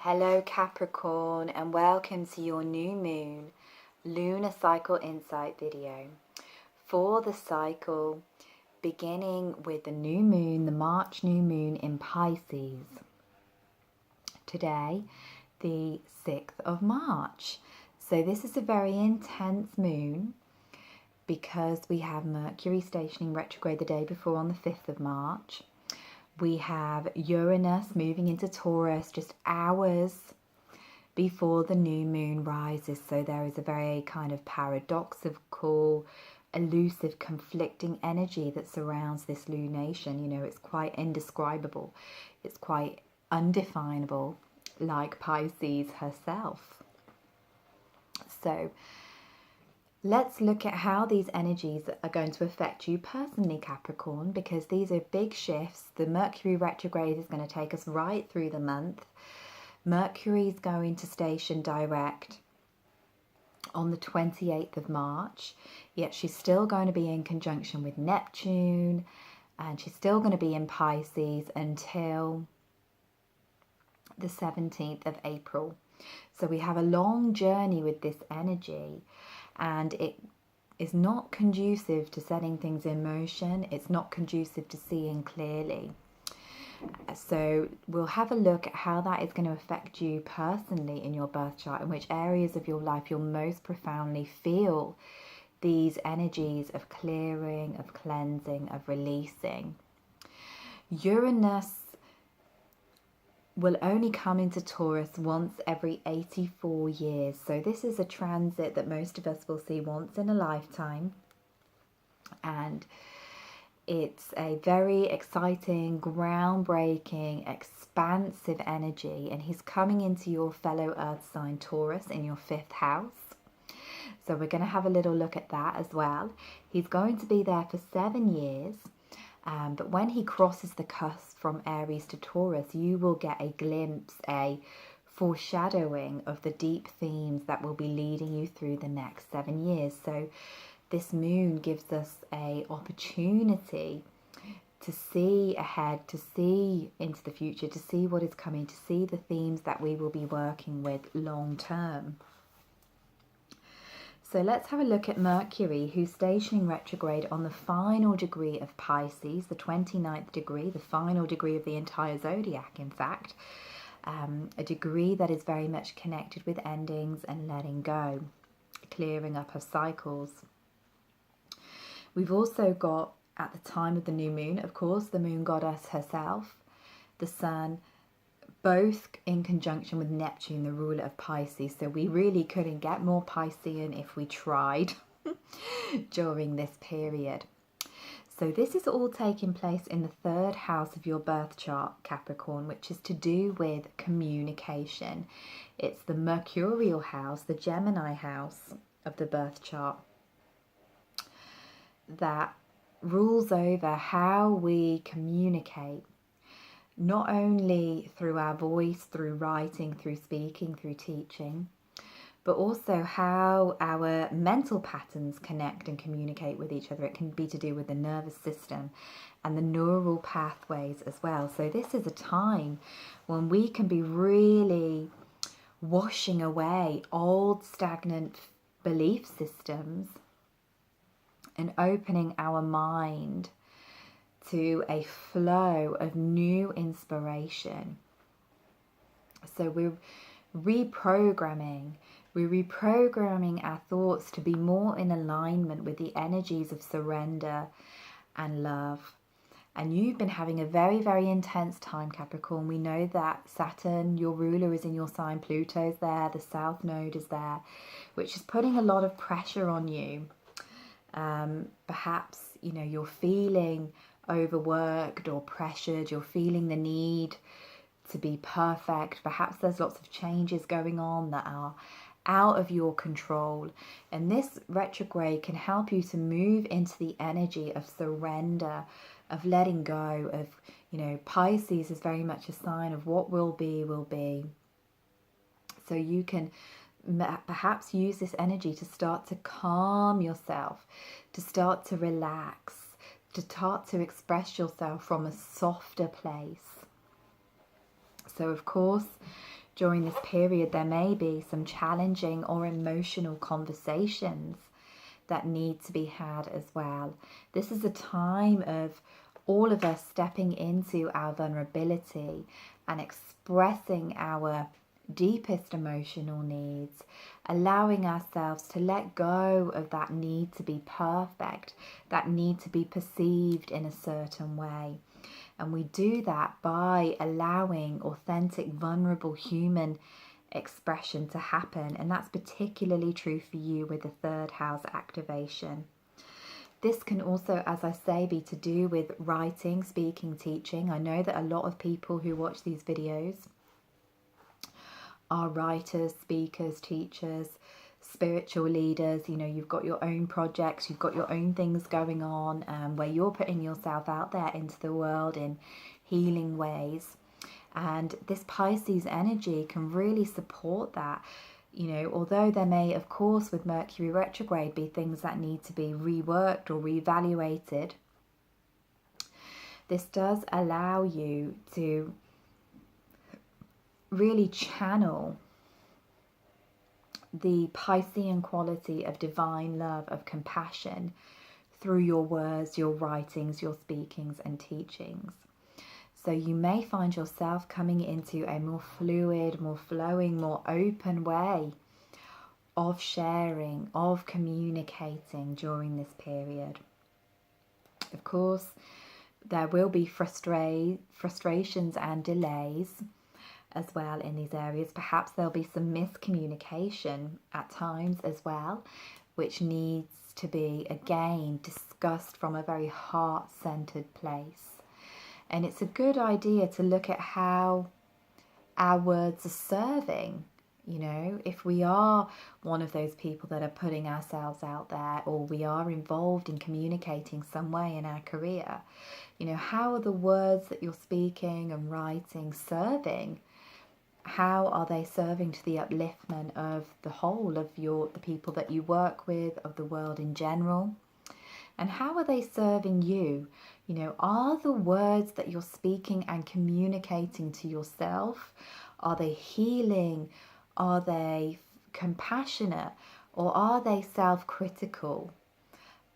Hello Capricorn, and welcome to your new moon lunar cycle insight video for the cycle beginning with the new moon, the March new moon in Pisces. Today, the 6th of March. So this is a very intense moon because we have Mercury stationing retrograde the day before on the 5th of March. We have Uranus moving into Taurus just hours before the new moon rises. So there is a very kind of paradoxical, elusive, conflicting energy that surrounds this lunation. You know, it's quite indescribable. It's quite undefinable, like Pisces herself. So let's look at how these energies are going to affect you personally, Capricorn, because these are big shifts. The Mercury retrograde is going to take us right through the month. Mercury is going to station direct on the 28th of March, yet she's still going to be in conjunction with Neptune, and she's still going to be in Pisces until the 17th of April. So we have a long journey with this energy, and it is not conducive to setting things in motion. It's not conducive to seeing clearly. So we'll have a look at how that is going to affect you personally in your birth chart, and which areas of your life you'll most profoundly feel these energies of clearing, of cleansing, of releasing. Uranus will only come into Taurus once every 84 years. So this is a transit that most of us will see once in a lifetime. And it's a very exciting, groundbreaking, expansive energy. And he's coming into your fellow earth sign Taurus in your 5th house. So we're going to have a little look at that as well. He's going to be there for 7 years. But when he crosses the cusp from Aries to Taurus, you will get a glimpse, a foreshadowing of the deep themes that will be leading you through the next 7 years. So this moon gives us an opportunity to see ahead, to see into the future, to see what is coming, to see the themes that we will be working with long term. So let's have a look at Mercury, who's stationing retrograde on the final degree of Pisces, the 29th degree, the final degree of the entire zodiac, in fact. A degree that is very much connected with endings and letting go, clearing up of cycles. We've also got, at the time of the new moon, of course, the moon goddess herself, the sun, both in conjunction with Neptune, the ruler of Pisces. So we really couldn't get more Piscean if we tried during this period. So this is all taking place in the 3rd house of your birth chart, Capricorn, which is to do with communication. It's the mercurial house, the Gemini house of the birth chart, that rules over how we communicate. Not only through our voice, through writing, through speaking, through teaching, but also how our mental patterns connect and communicate with each other. It can be to do with the nervous system and the neural pathways as well. So this is a time when we can be really washing away old stagnant belief systems and opening our mind to a flow of new inspiration. So we're reprogramming our thoughts to be more in alignment with the energies of surrender and love. And you've been having a very, very intense time, Capricorn. We know that Saturn, your ruler, is in your sign. Pluto's there, the South Node is there, which is putting a lot of pressure on you. Perhaps, you know, you're feeling overworked or pressured, you're feeling the need to be perfect. Perhaps there's lots of changes going on that are out of your control, and this retrograde can help you to move into the energy of surrender, of letting go, of, you know, Pisces is very much a sign of what will be will be. So you can perhaps use this energy to start to calm yourself, to start to relax, to start to express yourself from a softer place. So of course during this period there may be some challenging or emotional conversations that need to be had as well. This is a time of all of us stepping into our vulnerability and expressing our deepest emotional needs, allowing ourselves to let go of that need to be perfect, that need to be perceived in a certain way. And we do that by allowing authentic, vulnerable human expression to happen. And that's particularly true for you with the third house activation. This can also, as I say, be to do with writing, speaking, teaching. I know that a lot of people who watch these videos are writers, speakers, teachers, spiritual leaders. You know, you've got your own projects, you've got your own things going on, where you're putting yourself out there into the world in healing ways. And this Pisces energy can really support that. You know, although there may, of course, with Mercury retrograde be things that need to be reworked or reevaluated, this does allow you to really channel the Piscean quality of divine love, of compassion through your words, your writings, your speakings and teachings. So you may find yourself coming into a more fluid, more flowing, more open way of sharing, of communicating during this period. Of course, there will be frustrations and delays as well in these areas. Perhaps there'll be some miscommunication at times as well, which needs to be, again, discussed from a very heart-centered place. And it's a good idea to look at how our words are serving. You know, if we are one of those people that are putting ourselves out there, or we are involved in communicating some way in our career, you know, how are the words that you're speaking and writing serving? How are they serving to the upliftment of the whole of the people that you work with, of the world in general? And how are they serving you? You know, are the words that you're speaking and communicating to yourself, are they healing? Are they compassionate? Or are they self-critical?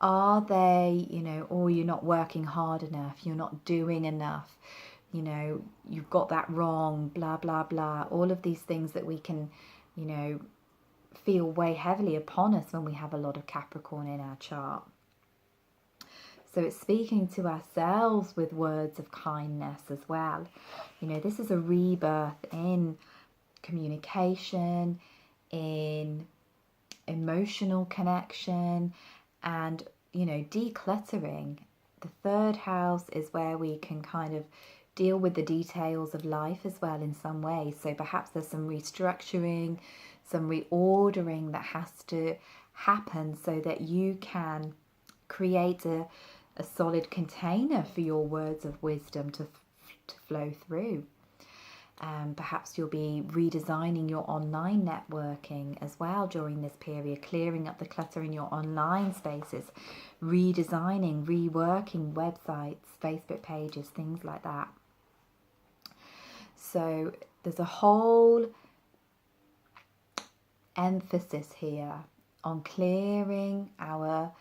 Are they, you know, oh, you're not working hard enough, you're not doing enough, you know, you've got that wrong, blah, blah, blah. All of these things that we can, you know, feel weigh heavily upon us when we have a lot of Capricorn in our chart. So it's speaking to ourselves with words of kindness as well. You know, this is a rebirth in communication, in emotional connection, and, you know, decluttering. The third house is where we can kind of deal with the details of life as well in some way. So perhaps there's some restructuring, some reordering that has to happen so that you can create a solid container for your words of wisdom to flow through. Perhaps you'll be redesigning your online networking as well during this period, clearing up the clutter in your online spaces, redesigning, reworking websites, Facebook pages, things like that. So there's a whole emphasis here on clearing our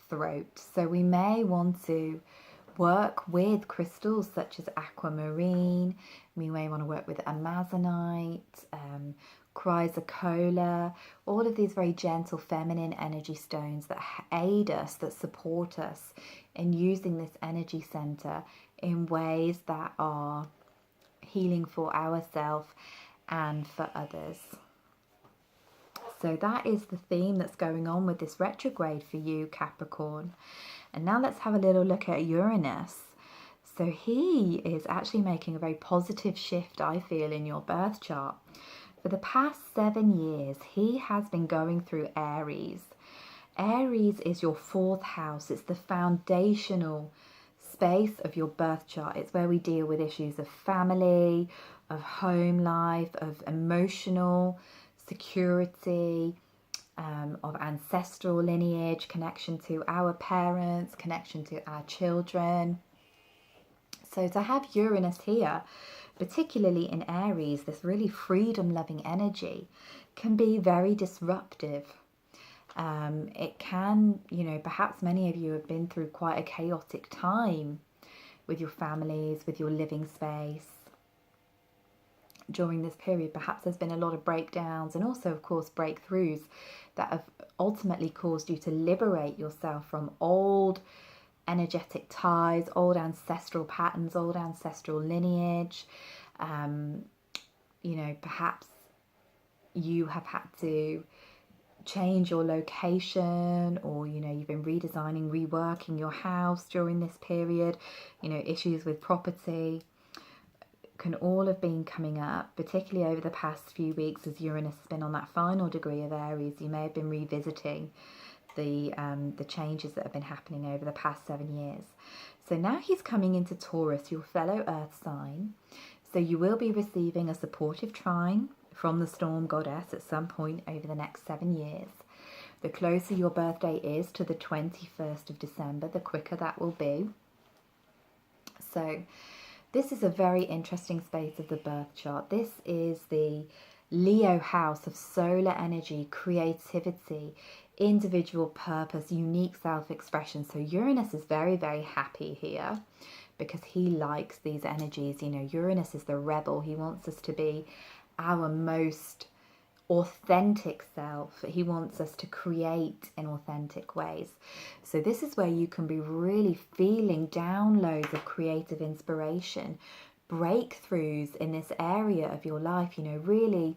throat. So we may want to work with crystals such as aquamarine. We may want to work with amazonite, chrysocolla, all of these very gentle feminine energy stones that aid us, that support us in using this energy center in ways that are healing for ourselves and for others. So that is the theme that's going on with this retrograde for you, Capricorn. And now let's have a little look at Uranus. So he is actually making a very positive shift, I feel, in your birth chart. For the past 7 years, he has been going through Aries. Aries is your fourth house. It's the foundational space of your birth chart. It's where we deal with issues of family, of home life, of emotional security, of ancestral lineage, connection to our parents, connection to our children. So to have Uranus here particularly in Aries, this really freedom-loving energy can be very disruptive. It can, you know, perhaps many of you have been through quite a chaotic time with your families, with your living space. During this period, perhaps there's been a lot of breakdowns and also, of course, breakthroughs that have ultimately caused you to liberate yourself from old energetic ties, old ancestral patterns, old ancestral lineage. You know, perhaps you have had to change your location, or, you know, you've been redesigning, reworking your house during this period. You know, issues with property can all have been coming up, particularly over the past few weeks as Uranus has been on that final degree of Aries. You may have been revisiting the changes that have been happening over the past 7 years. So now he's coming into Taurus, your fellow earth sign. So you will be receiving a supportive trine from the storm goddess at some point over the next 7 years. The closer your birthday is to the 21st of December, the quicker that will be. So this is a very interesting space of the birth chart. This is the Leo house of solar energy, creativity, individual purpose, unique self-expression. So Uranus is very, very happy here because he likes these energies. You know, Uranus is the rebel. He wants us to be our most authentic self. He wants us to create in authentic ways. So this is where you can be really feeling downloads of creative inspiration, breakthroughs in this area of your life, you know, really,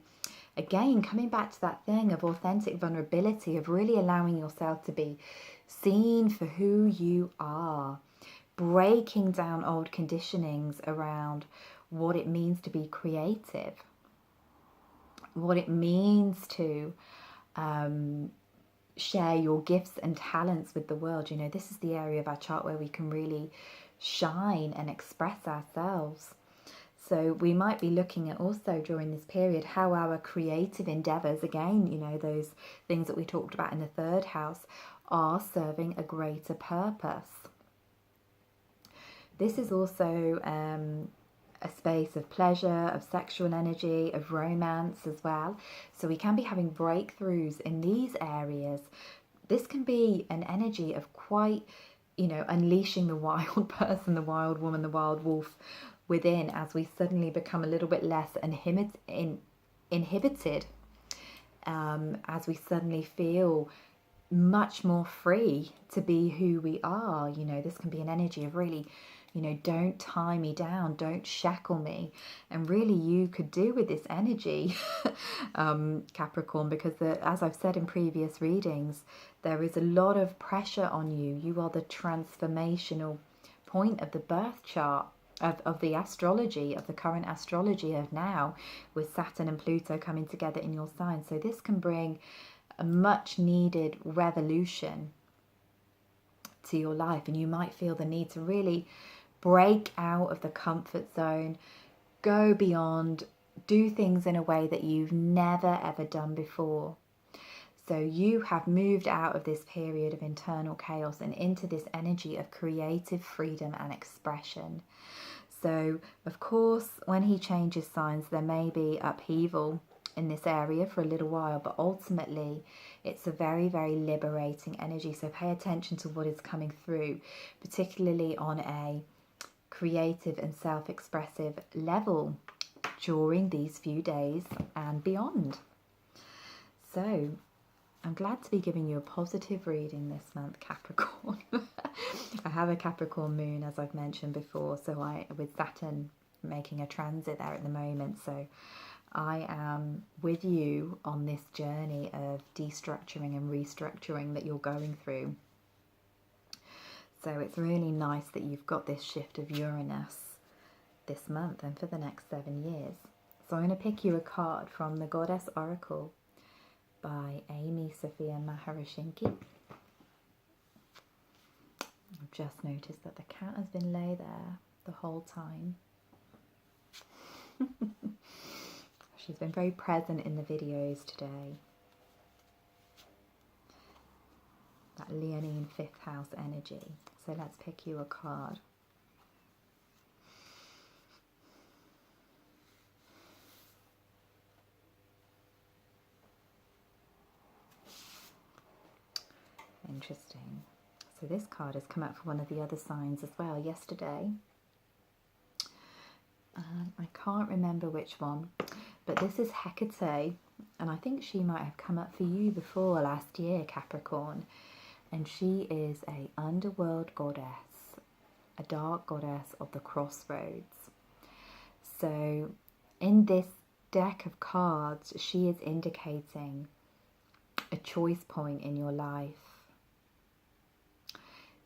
again, coming back to that thing of authentic vulnerability, of really allowing yourself to be seen for who you are, breaking down old conditionings around what it means to be creative, what it means to share your gifts and talents with the world. You know, this is the area of our chart where we can really shine and express ourselves. So we might be looking at also during this period how our creative endeavors, again, you know, those things that we talked about in the third house, are serving a greater purpose. This is also a space of pleasure, of sexual energy, of romance as well. So we can be having breakthroughs in these areas. This can be an energy of quite, you know, unleashing the wild person, the wild woman, the wild wolf within, as we suddenly become a little bit less inhibited, as we suddenly feel much more free to be who we are. You know, this can be an energy of really, you know, don't tie me down, don't shackle me. And really you could do with this energy, Capricorn, because as I've said in previous readings, there is a lot of pressure on you. You are the transformational point of the birth chart, of the astrology, of the current astrology of now, with Saturn and Pluto coming together in your sign. So this can bring a much needed revolution to your life, and you might feel the need to really break out of the comfort zone, go beyond, do things in a way that you've never ever done before. So you have moved out of this period of internal chaos and into this energy of creative freedom and expression. So, of course, when he changes signs, there may be upheaval in this area for a little while, but ultimately it's a very, very liberating energy. So pay attention to what is coming through, particularly on a creative and self-expressive level during these few days and beyond. So I'm glad to be giving you a positive reading this month, Capricorn. I have a Capricorn moon, as I've mentioned before, so with Saturn making a transit there at the moment, so I am with you on this journey of destructuring and restructuring that you're going through. So it's really nice that you've got this shift of Uranus this month and for the next 7 years. So I'm going to pick you a card from the Goddess Oracle by Amy Sophia Maharashinki. I've just noticed that the cat has been lay there the whole time. She's been very present in the videos today. That Leonine 5th house energy. So let's pick you a card. interesting. So this card has come out for one of the other signs as well yesterday. I can't remember which one, but this is Hecate, and I think she might have come up for you before last year, Capricorn. And she is a underworld goddess, a dark goddess of the crossroads. So in this deck of cards, she is indicating a choice point in your life.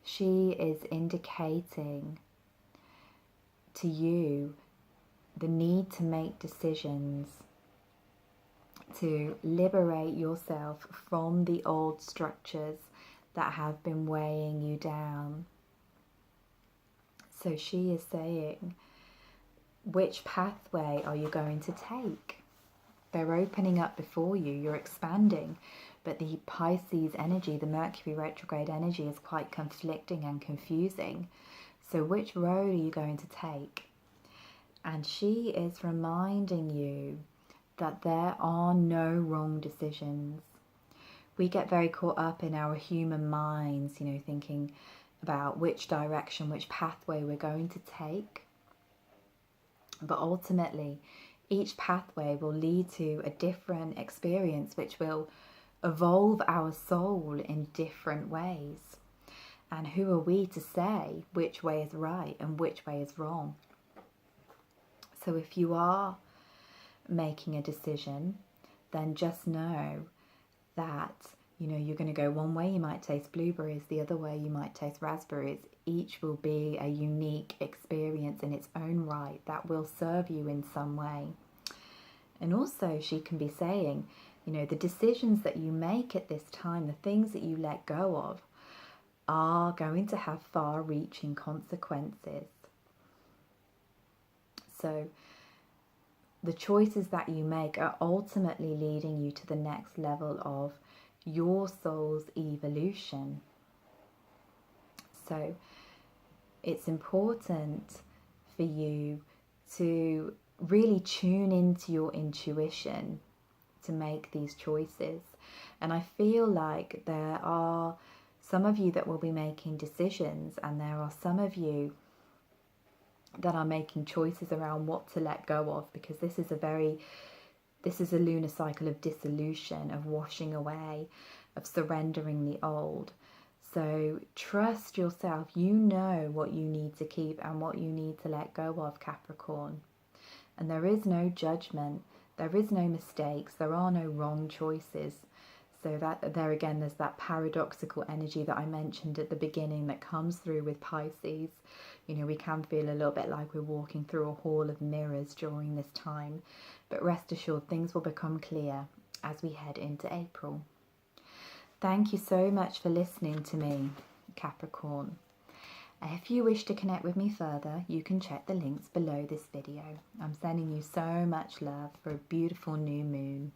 She is indicating to you the need to make decisions to liberate yourself from the old structures that have been weighing you down. So she is saying, which pathway are you going to take? They're opening up before you, you're expanding, but the Pisces energy, the Mercury retrograde energy, is quite conflicting and confusing. So which road are you going to take? And she is reminding you that there are no wrong decisions. We get very caught up in our human minds, you know, thinking about which direction, which pathway we're going to take. But ultimately, each pathway will lead to a different experience, which will evolve our soul in different ways. And who are we to say which way is right and which way is wrong? So if you are making a decision, then just know that, you know, you're going to go one way, you might taste blueberries, the other way you might taste raspberries. Each will be a unique experience in its own right that will serve you in some way. And also she can be saying, you know, the decisions that you make at this time, the things that you let go of, are going to have far-reaching consequences. So the choices that you make are ultimately leading you to the next level of your soul's evolution. So it's important for you to really tune into your intuition to make these choices. And I feel like there are some of you that will be making decisions, and there are some of you that are making choices around what to let go of, because this is a lunar cycle of dissolution, of washing away, of surrendering the old. So trust yourself. You know what you need to keep and what you need to let go of, Capricorn. And there is no judgment, there is no mistakes, there are no wrong choices. So that there again, there's that paradoxical energy that I mentioned at the beginning that comes through with Pisces. You know, we can feel a little bit like we're walking through a hall of mirrors during this time. But rest assured, things will become clear as we head into April. Thank you so much for listening to me, Capricorn. If you wish to connect with me further, you can check the links below this video. I'm sending you so much love for a beautiful new moon.